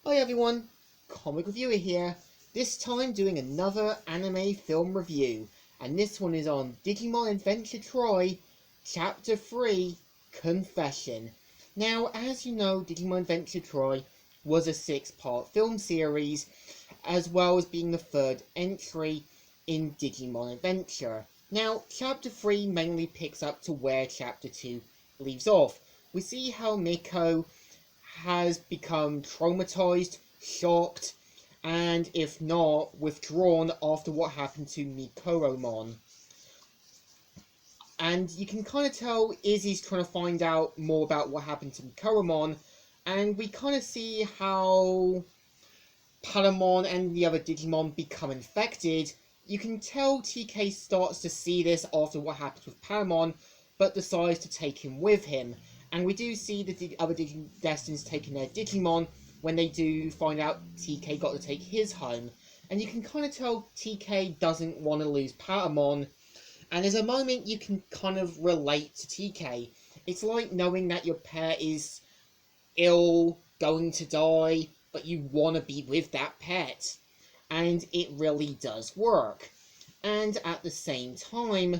Hi everyone, Comic Reviewer here, this time doing another anime film review, and this one is on Digimon Adventure Troy, Chapter 3, Confession. Now, as you know, Digimon Adventure Troy was a 6-part film series, as well as being the third entry in Digimon Adventure. Now, Chapter 3 mainly picks up to where Chapter 2 leaves off. We see how Miko has become traumatized, shocked, and if not, withdrawn after what happened to Mikoromon. And you can kind of tell Izzy's trying to find out more about what happened to Mikoromon, and we kind of see how Patamon and the other Digimon become infected. You can tell TK starts to see this after what happens with Patamon, but decides to take him with him. And we do see the other Destins taking their Digimon when they do find out TK got to take his home. And you can kind of tell TK doesn't want to lose Patamon. And there's a moment you can kind of relate to TK. It's like knowing that your pet is ill, going to die, but you want to be with that pet. And it really does work. And at the same time,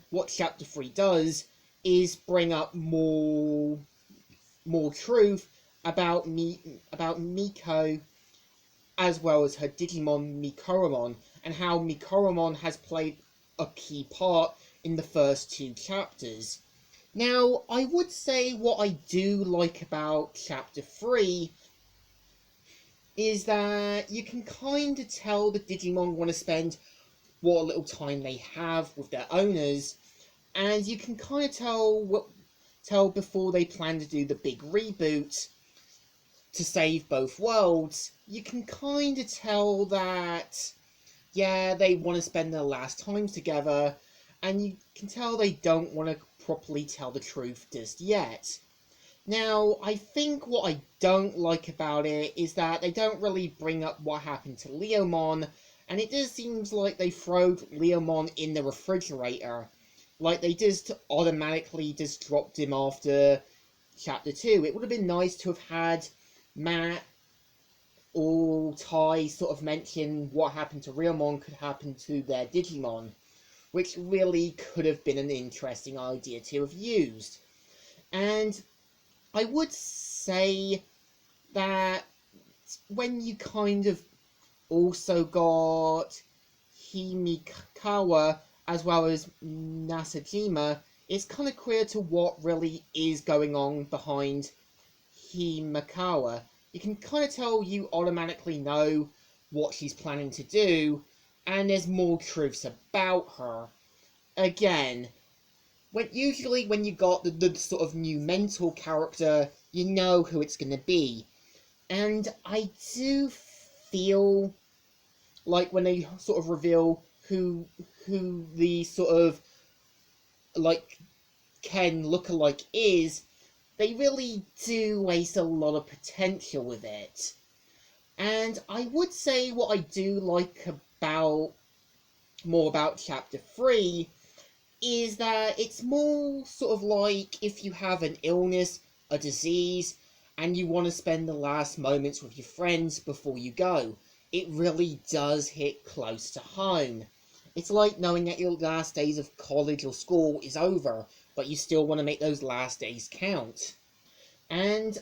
what Chapter 3 does is bring up more truth about Miko, as well as her Digimon Mikoromon, and how Mikoromon has played a key part in the first 2 chapters. Now, I would say what I do like about Chapter 3 is that you can kind of tell the Digimon want to spend what little time they have with their owners, and you can kind of tell before they plan to do the big reboot to save both worlds. You can kind of tell that, yeah, they want to spend their last times together, and you can tell they don't want to properly tell the truth just yet. Now, I think what I don't like about it is that they don't really bring up what happened to Leomon, and it just seems like they throw Leomon in the refrigerator. Like they just automatically just dropped him after Chapter 2. It would have been nice to have had Matt or Tai sort of mention what happened to Leomon could happen to their Digimon, which really could have been an interesting idea to have used. And I would say that when you kind of also got Himikawa as well as Nasajima, it's kind of clear to what really is going on behind Himikawa. You can kind of tell you automatically know what she's planning to do, and there's more truths about her. Again, usually when you got the sort of new mental character, you know who it's going to be. And I do feel like when they sort of reveal who the sort of like Ken lookalike is, they really do waste a lot of potential with it. And I would say what I do like more about Chapter 3 is that it's more sort of like if you have an illness, a disease, and you want to spend the last moments with your friends before you go. It really does hit close to home. It's like knowing that your last days of college or school is over, but you still want to make those last days count. And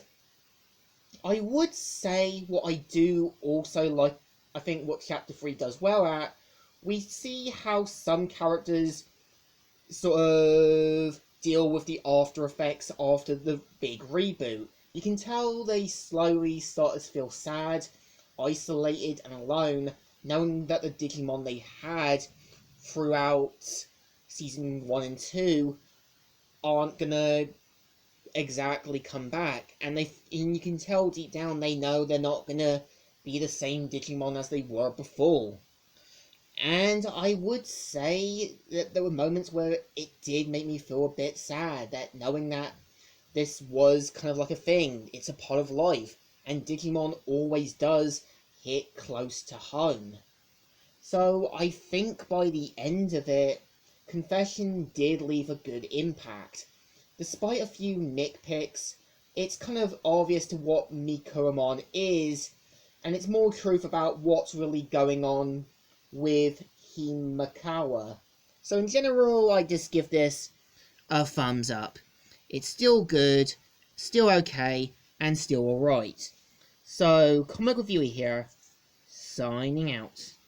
I would say what I do also like, I think what Chapter 3 does well at, we see how some characters sort of deal with the after effects after the big reboot. You can tell they slowly start to feel sad, isolated, and alone, knowing that the Digimon they had throughout season 1 and 2 aren't gonna exactly come back, and you can tell deep down they know they're not gonna be the same Digimon as they were before. And I would say that there were moments where it did make me feel a bit sad, that knowing that this was kind of like a thing, it's a part of life, and Digimon always does hit close to home. So I think by the end of it, Confession did leave a good impact. Despite a few nitpicks, it's kind of obvious to what Mikuramon is, and it's more truth about what's really going on with Himakawa. So in general, I just give this a thumbs up. It's still good, still okay, and still alright. So, Comic Reviewer here, signing out.